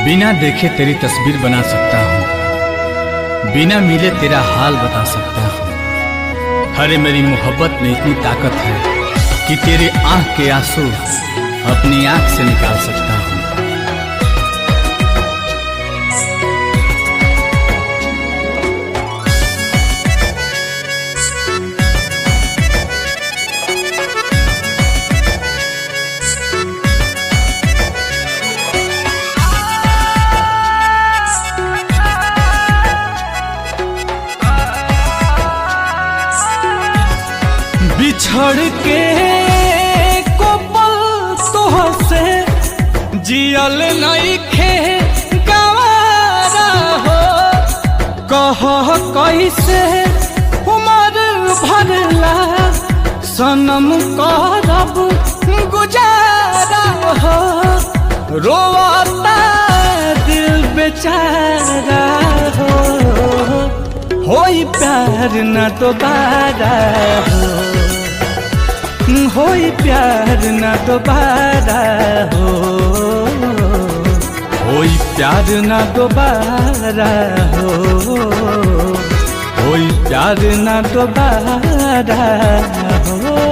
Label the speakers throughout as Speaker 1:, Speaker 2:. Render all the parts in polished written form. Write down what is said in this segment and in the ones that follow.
Speaker 1: बिना देखे तेरी तस्वीर बना सकता हूँ, बिना मिले तेरा हाल बता सकता हूँ। अरे मेरी मोहब्बत में इतनी ताकत है कि तेरे आँख के आंसू अपनी आँख से निकाल सकता हूँ।
Speaker 2: बिछड़ के को पल तोहसे जियल नइखे गवारा हो। कह कैसे उमर भरला सनम करब गुजारा हो। रोता दिल बेचारा हो, होई प्यार न दोबारा हो, होई प्यार न दोबारा हो, होई प्यार न दोबारा हो, होई प्यार न दोबारा हो।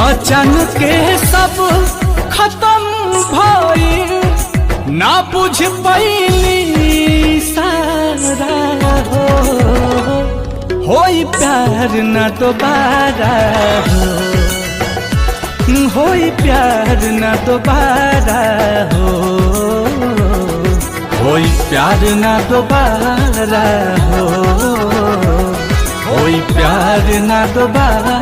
Speaker 2: अचानक के सब खत्म भइल, ना बुझ पैली सारा हो। होई प्यार न दोबारा हो, होई प्यार न दोबारा हो, होई प्यार न दोबारा हो, होई प्यार न दोबारा